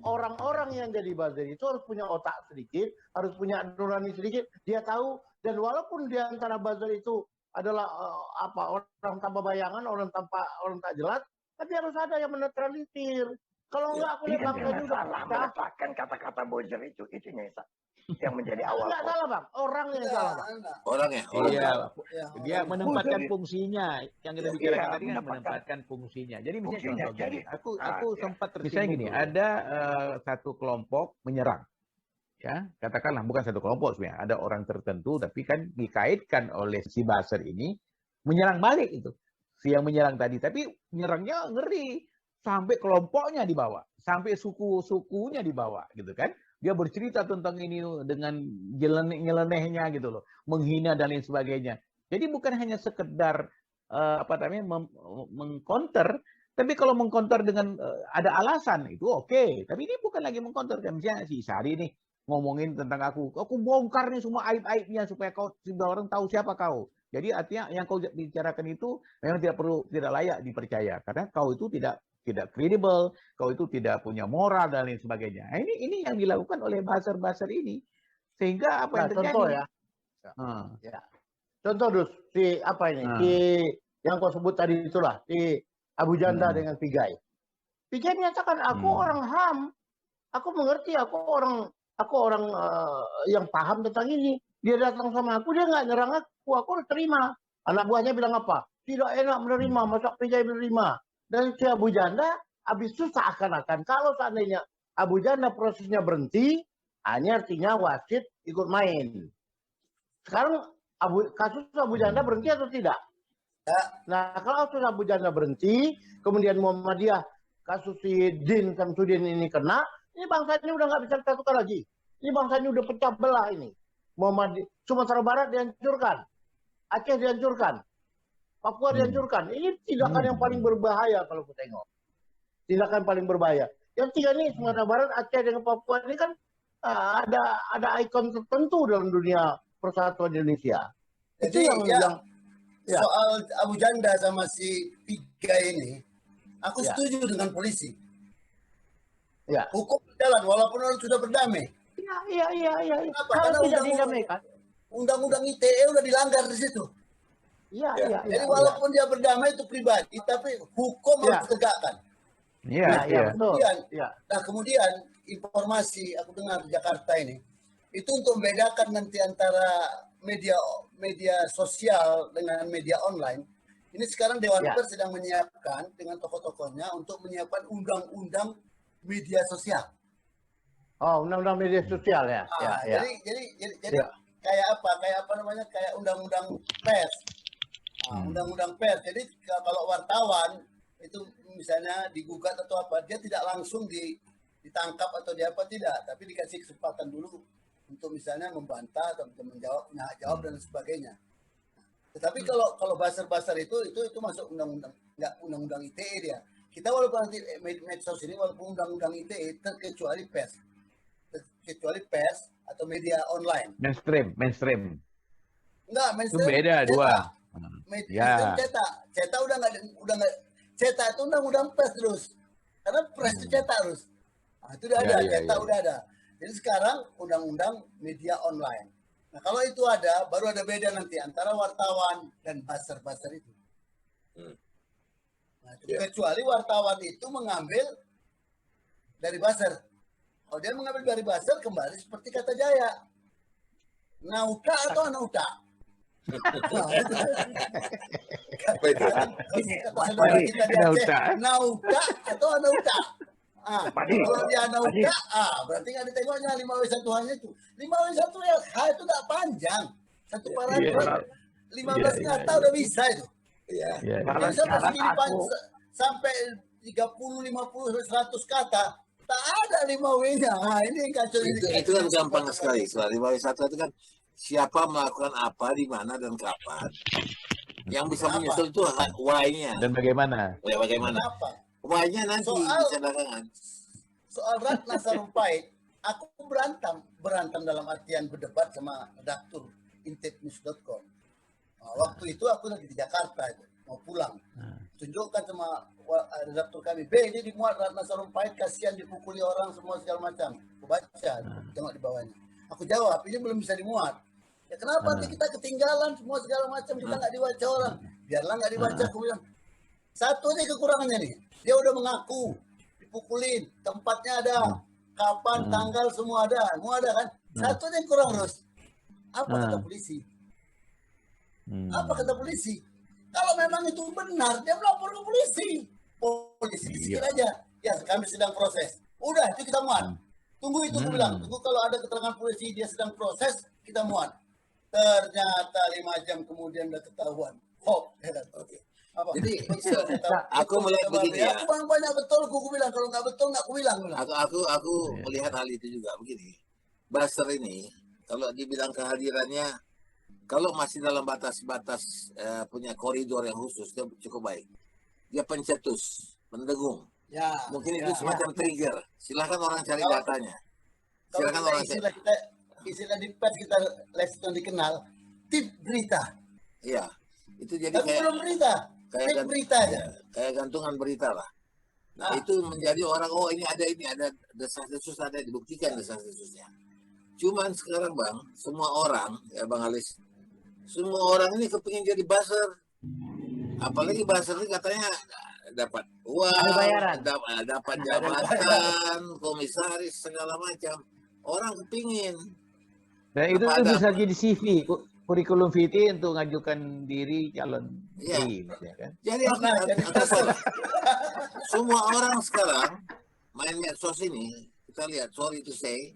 orang-orang yang jadi buzzer itu harus punya otak sedikit, harus punya nurani sedikit. Dia tahu, dan walaupun di antara buzzer itu adalah orang tanpa bayangan, orang tak jelas, tapi harus ada yang menetralisir. Kalau enggak, aku lihat bangsa juga salah meletakkan kata-kata buzzer itu yang menjadi awal. Enggak salah, Bang. Orang yang salah, Bang. Orangnya. Dia menempatkan fungsinya. Yang kita bicarakan tadi kan menempatkan fungsinya. Jadi misalnya contoh, aku sempat misalnya gini, ada satu kelompok menyerang. Ya, katakanlah bukan satu kelompok sebenarnya, ada orang tertentu tapi kan dikaitkan oleh si buzzer ini menyerang balik itu. Si yang menyerang tadi, tapi menyerangnya ngeri. Sampai kelompoknya dibawa, sampai suku-sukunya dibawa gitu kan. Dia bercerita tentang ini dengan nyelenehnya gitu loh, menghina dan lain sebagainya. Jadi bukan hanya sekedar mengcounter, tapi kalau mengcounter dengan ada alasan itu oke. Tapi ini bukan lagi mengcounter, kan misalnya si Sari nih ngomongin tentang aku bongkar nih semua aib-aibnya supaya orang tahu siapa kau. Jadi artinya yang kau bicarakan itu memang tidak layak dipercaya karena kau itu tidak kredibel, kau itu tidak punya moral dan lain sebagainya. Nah, ini yang dilakukan oleh buzzer-buzzer ini. Sehingga apa yang terjadi? Contoh ya. Ya. Contoh Dus, si yang kau sebut tadi itulah, si Abu Janda dengan Pigai. Pigai menyatakan aku orang HAM. Aku mengerti, aku orang yang paham tentang ini. Dia datang sama aku, dia nggak nyerang aku harus terima. Anak buahnya bilang apa? Tidak enak menerima, masa Pigai menerima. Dan si Abu Janda habis itu seakan-akan kalau seandainya Abu Janda prosesnya berhenti, hanya artinya wasit ikut main. Sekarang kasus Abu Janda berhenti atau tidak? Nah, kalau kasus Abu Janda berhenti, kemudian Muhammadiyah kasus si Din Samsudin ini kena, ini bangsa ini udah nggak bisa disatukan lagi. Ini bangsa ini udah pecah belah ini. Sumatera Barat dihancurkan, Aceh dihancurkan, Papua dihancurkan. Ini tindakan yang paling berbahaya kalau kita tengok. Tindakan paling berbahaya. Yang tiga ini Sumatera Barat, Aceh dengan Papua ini kan ada ikon tertentu dalam dunia persatuan Indonesia. Itu yang soal Abu Janda sama si Piga ini, aku setuju dengan polisi. Ya. Hukum berjalan walaupun orang sudah berdamai. Iya. Karena tidak didamaikan. Undang-undang ITE udah dilanggar di situ. Iya. Jadi walaupun dia berdamai itu pribadi, tapi hukum harus ditegakkan. Iya. Nah kemudian informasi aku dengar di Jakarta ini, itu untuk membedakan nanti antara media sosial dengan media online. Ini sekarang Dewan Pers sedang menyiapkan dengan tokoh-tokohnya untuk menyiapkan undang-undang media sosial. Oh, undang-undang media sosial ya. Jadi kayak apa namanya, kayak undang-undang pers. Undang-undang pers. Jadi kalau wartawan itu misalnya digugat atau apa, dia tidak langsung ditangkap atau apa tidak, tapi dikasih kesempatan dulu untuk misalnya membantah atau menjawab dan sebagainya. Tetapi kalau buzzer itu masuk undang-undang, nggak undang-undang ITE dia. Kita walaupun nanti medsos ini walaupun undang-undang ITE terkecuali pers atau media online. Mainstream. Enggak, mainstream. Itu beda dua. Cetak udah nggak cetak itu undang-undang pers terus. Karena pers itu cetak terus. Nah, itu udah ada, cetak udah ada. Jadi sekarang undang-undang media online. Nah, kalau itu ada, baru ada beda nanti antara wartawan dan buzzer itu. Nah, kecuali wartawan itu mengambil dari buzzer. Kalau dia mengambil dari buzzer, kembali seperti kata Jaya. Nauta atau anauta? Nauta atau anauta? Kalau dia anauta, berarti nggak ditengoknya 5W1H itu. 5W1H itu nggak panjang. Satu paragraf 15 kata udah bisa itu. Sampai 30, 50, 100 kata. Tak ada 5W-nya. Ini kacau. Itu kan gampang sekali. Soal 5W1 itu kan siapa melakukan apa, di mana, dan kapan. Yang bisa menyusul itu Y-nya. Dan bagaimana? Bagaimana? Y-nya nanti bisa belakangan. Soal Ratna Sarumpait, aku berantem dalam artian berdebat sama redaktur intipnews.com. Waktu itu aku lagi di Jakarta, mau pulang. tunjukkan sama redaktur kami, B ini dimuat Ratna Sarumpait, kasihan dipukuli orang semua segala macam. Aku baca, tengok di bawahnya. Aku jawab, ini belum bisa dimuat. Ya kenapa nanti kita ketinggalan semua segala macam, kita nggak dibaca orang. Biarlah nggak dibaca, aku bilang. Satu aja kekurangannya nih, dia udah mengaku dipukulin, tempatnya ada, kapan, tanggal semua ada kan. Satu aja yang kurang terus. Apa kata polisi? Apa kata polisi? Kalau memang itu benar, dia melapor ke polisi. Polisi disikir aja. Ya, kami sedang proses. Udah, itu kita muat. Tunggu itu, aku bilang. Tunggu kalau ada keterangan polisi, dia sedang proses, kita muat. Ternyata 5 jam kemudian udah ketahuan. Oke. Apa? Jadi, aku melihat begini ya. Aku banyak betul, aku bilang. Kalau nggak betul, nggak aku bilang. Aku melihat hal itu juga begini. Buzzer ini, kalau dibilang kehadirannya, kalau masih dalam batas-batas punya koridor yang khusus, dia cukup baik. Dia pencetus, pendengung. Ya, mungkin itu semacam trigger. Silahkan orang cari datanya. Silahkan orang istilah di pers kita yang dikenal, tip berita. Iya, itu jadi tapi belum berita. Kayak berita aja. Kayak gantungan berita lah. Nah, itu menjadi orang, oh ini ada desas-desus, ada dibuktikan desas-desusnya. Cuman sekarang Bang, semua orang, ya Bang Alis, semua orang ini kepingin jadi buzzer. Apalagi buzzer ini katanya dapat uang, dapat jabatan, komisaris, segala macam. Orang kepingin. Dan itu bisa jadi CV, kurikulum vitae untuk ngajukan diri calon. Iya. Kan? Jadi semua orang sekarang main medsos ini, kita lihat, sorry to say,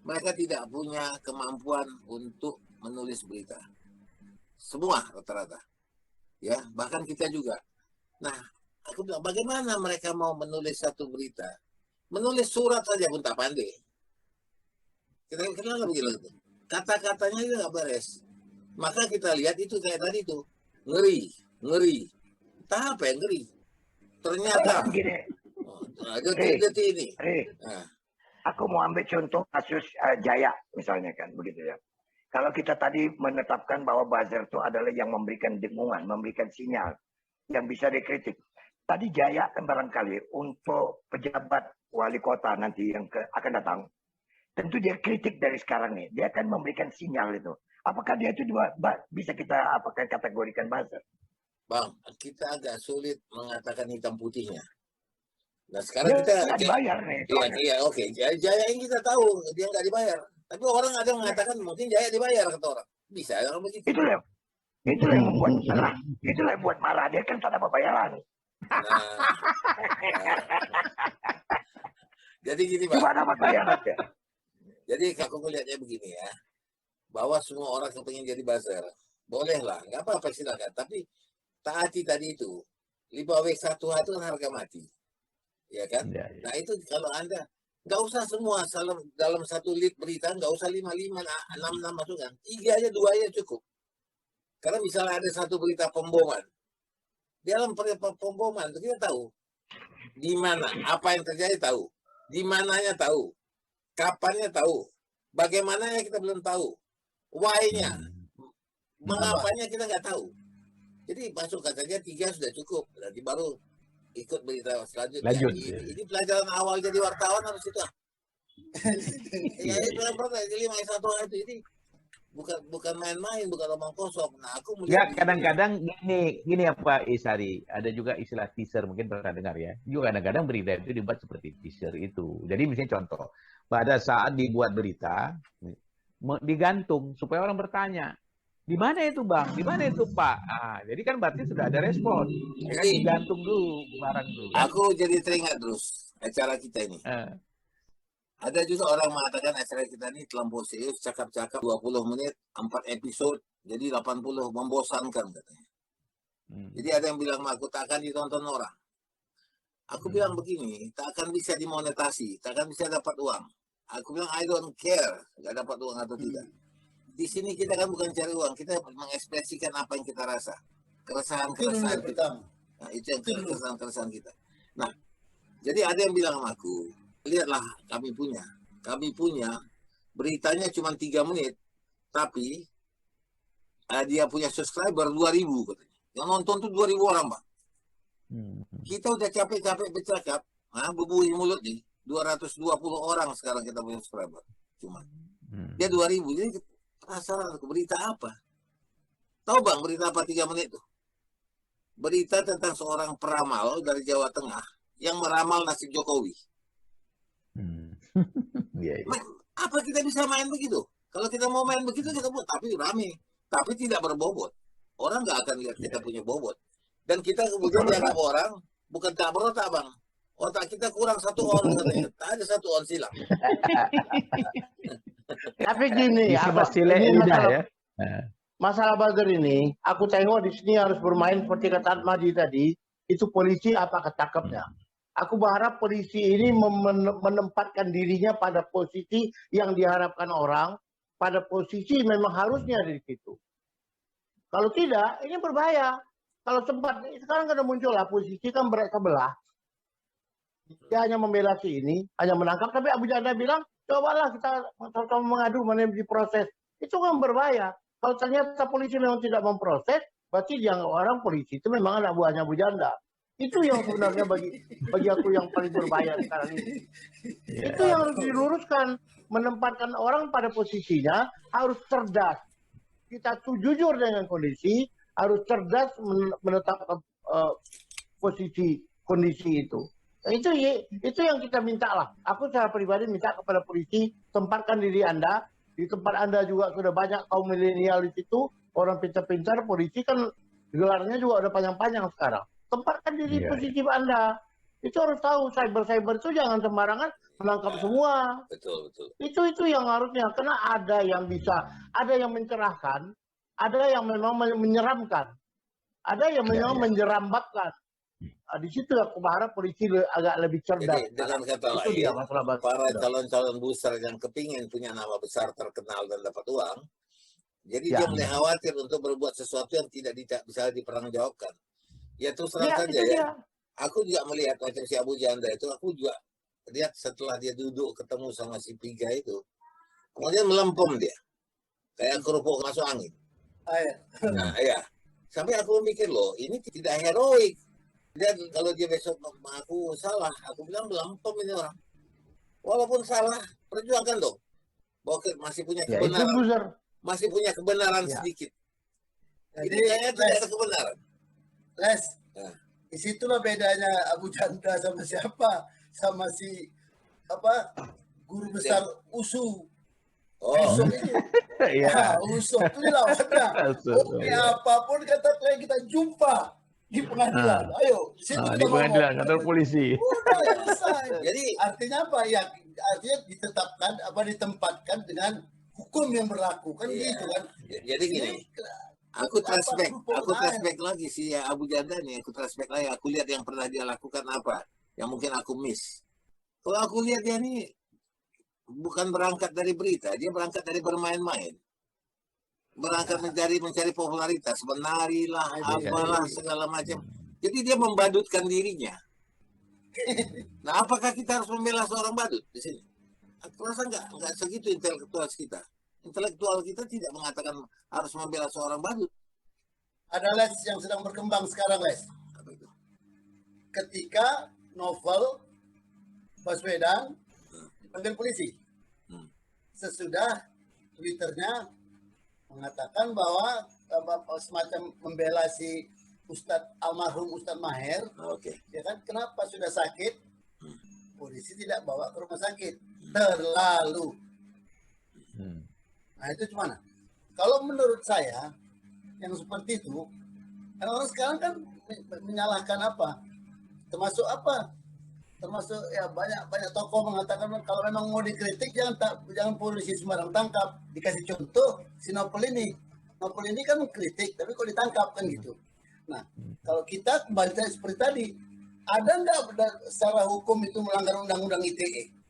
mereka tidak punya kemampuan untuk menulis berita. Semua rata-rata. Ya, bahkan kita juga. Nah, aku bilang, bagaimana mereka mau menulis satu berita? Menulis surat saja pun tak pandai. Kita kenal begitu. Kata-katanya itu nggak beres. Maka kita lihat itu kayak tadi itu. Ngeri. Entah apa yang ngeri. Ternyata. Detik ini. Aku mau ambil contoh kasus Jaya misalnya kan, begitu ya. Kalau kita tadi menetapkan bahwa buzzer itu adalah yang memberikan dengungan, memberikan sinyal yang bisa dikritik. Tadi Jaya kan barangkali untuk pejabat wali kota nanti yang akan datang, tentu dia kritik dari sekarang nih. Dia akan memberikan sinyal itu. Apakah dia itu juga bisa kita kategorikan buzzer? Bang, kita agak sulit mengatakan hitam putihnya. Nah sekarang kita nggak dibayar nih. Iya, oke. Jaya yang kita tahu dia nggak dibayar. Tapi orang ada yang mengatakan mungkin Jaya dibayar kata orang. Bisa orang begitu. Itu yang membuat marah. Itulah yang buat marah. Dia kan tak dapat bayaran. Jadi gini Bang. Cuma dapat bayaran ya. Jadi aku melihatnya begini ya. Bahwa semua orang yang pengen jadi buzzer. Bolehlah, nggak apa-apa silakan. Tapi taati tadi itu. 5W1H itu kan harga mati. Ya kan? Ya. Nah itu kalau Anda nggak usah semua dalam satu lead berita, nggak usah 5, 6 masukan. 3 aja, 2 aja cukup. Karena misalnya ada satu berita pemboman. Di dalam pemboman kita tahu di mana, apa yang terjadi tahu, di mananya tahu, kapannya tahu, bagaimananya kita belum tahu, why-nya, mengapanya kita nggak tahu. Jadi masukkan saja 3 sudah cukup. Berarti baru ikut berita selanjutnya. Lanjut. Ini pelajaran awal jadi wartawan harus itu. Ini pelajaran 5W1H itu ini bukan main-main, bukan omong kosong. Nah, aku melihat kadang-kadang gini apa Isari, ada juga istilah teaser, mungkin pernah dengar ya. Juga kadang-kadang berita itu dibuat seperti teaser itu. Jadi misalnya contoh, pada saat dibuat berita digantung supaya orang bertanya, di mana itu Bang? Di mana itu Pak? Ah, jadi kan berarti sudah ada respon. Ya kan digantung dulu barang dulu. Aku jadi teringat terus acara kita ini. Ada juga orang mengatakan acara kita ini terlampau serius, cakap-cakap 20 menit, 4 episode, jadi 80 membosankan katanya. Jadi ada yang bilang, aku tak akan ditonton orang. Aku bilang begini, tak akan bisa dimonetasi, tak akan bisa dapat uang. Aku bilang, I don't care, nggak dapat uang atau tidak. Di sini kita kan bukan cari uang, kita mengekspresikan apa yang kita rasa. Keresahan-keresahan kita. Nah, itu yang keresahan-keresahan kita. Nah, jadi ada yang bilang sama aku, lihatlah kami punya beritanya cuma 3 menit, tapi dia punya subscriber 2.000 katanya. Yang nonton tuh 2.000 orang, Pak. Kita udah capek-capek bercakap, berbuih mulut nih. 220 orang sekarang kita punya subscriber. Cuma. Dia 2000. Jadi penasaran berita apa? Tahu Bang berita apa 3 menit tuh? Berita tentang seorang peramal dari Jawa Tengah yang meramal nasib Jokowi. Apa kita bisa main begitu? Kalau kita mau main begitu kita buat, tapi rame, tapi tidak berbobot. Orang nggak akan lihat kita punya bobot. Dan kita kemudian dianggap orang bukan tak berotak Bang. Otak kita kurang 1 on katanya. Tak ada 1 on silang. Tapi gini, masalah buzzer ini, aku tengok di sini harus bermain seperti kata Madi tadi, itu polisi apa ketangkepnya. Aku berharap polisi ini menempatkan dirinya pada posisi yang diharapkan orang, pada posisi memang harusnya ada di situ. Kalau tidak, ini berbahaya. Kalau sempat, sekarang kan muncul lah posisi kan sebelah. Dia hanya membela si ini, hanya menangkap, tapi Abu Janda bilang, cobalah kita sama mengadu, mana yang diproses. Itu kan berbahaya. Kalau ternyata polisi memang tidak memproses, berarti dianggap orang polisi itu memang anak buahnya Abu Janda. Itu yang sebenarnya bagi aku yang paling berbahaya sekarang ini. Itu yang harus diluruskan. Menempatkan orang pada posisinya harus cerdas. Kita tuh jujur dengan kondisi, harus cerdas menetapkan posisi kondisi itu. Itu yang kita minta lah. Aku secara pribadi minta kepada polisi, tempatkan diri Anda. Di tempat Anda juga sudah banyak kaum milenial di situ, orang pintar-pintar, polisi kan gelarnya juga udah panjang-panjang sekarang. Tempatkan diri posisi Anda. Itu harus tahu, cyber itu jangan sembarangan menangkap semua. Betul. Itu yang harusnya, karena ada yang bisa, ada yang mencerahkan, ada yang memang menyeramkan, ada yang memang menjerambatkan. Di situ aku berharap polisi agak lebih cerdas. Jadi dengan kata lain, para calon-calon besar yang kepingin punya nama besar, terkenal dan dapat uang, jadi dia mulai khawatir untuk berbuat sesuatu yang tidak bisa dipertanggungjawabkan. Ya terus terang saja ya. Aku juga melihat macam si Abu Janda itu, aku juga lihat setelah dia duduk ketemu sama si Piga itu, kemudian melempem dia, kayak kerupuk masuk angin. Nah, sampai aku mikir loh, ini tidak heroik. Dan kalau dia besok aku salah, aku bilang melempem ini orang. Walaupun salah, perjuangkan dong. Bahwa masih punya kebenaran, sedikit. Jadi kayaknya tidak ada kebenaran. Disitulah bedanya Abu Janda sama siapa, sama si guru besar USU. USU itu. USU itu lawannya. Apapun kata kita jumpa di pengadilan. Ayo, di pengadilan kantor polisi. Jadi artinya apa ya? Artinya ditempatkan dengan hukum yang berlaku kan gitu kan. Jadi gini. Aku flashback lagi si Abu Janda nih, aku lihat yang pernah dia lakukan apa, yang mungkin aku miss. Kalau aku lihat dia nih bukan berangkat dari berita, dia berangkat dari bermain-main. Berangkat mencari popularitas, menari lah, apalah segala macam. Jadi dia membadutkan dirinya. Nah, apakah kita harus membela seorang badut di sini? Aku rasa enggak segitu intelektual kita. Intelektual kita tidak mengatakan harus membela seorang badut. Ada les yang sedang berkembang sekarang, les. Ketika novel Baswedan dipanggil polisi, sesudah Twitternya mengatakan bahwa semacam membela si almarhum Ustadz Maher. Ya kan, kenapa sudah sakit polisi tidak bawa ke rumah sakit? Terlalu. Nah itu gimana? Kalau menurut saya yang seperti itu, orang sekarang kan menyalahkan apa? Termasuk ya banyak tokoh mengatakan kalau memang mau dikritik jangan polisi sembarang tangkap. Dikasih contoh si Novel ini kan mengkritik tapi kok ditangkap kan gitu. Nah kalau kita kembali seperti tadi, ada nggak secara hukum itu melanggar undang-undang ITE?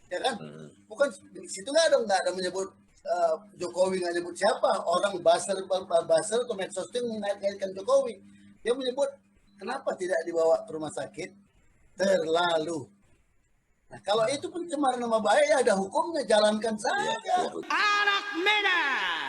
Ya kan, bukan di situ nggak ada menyebut Jokowi, nggak nyebut siapa orang buzzer atau medsos itu mengaitkan Jokowi. Dia menyebut kenapa tidak dibawa ke rumah sakit? Terlalu. Nah kalau itu pencemaran nama baik ya ada hukumnya, jalankan saja. Anak Medan.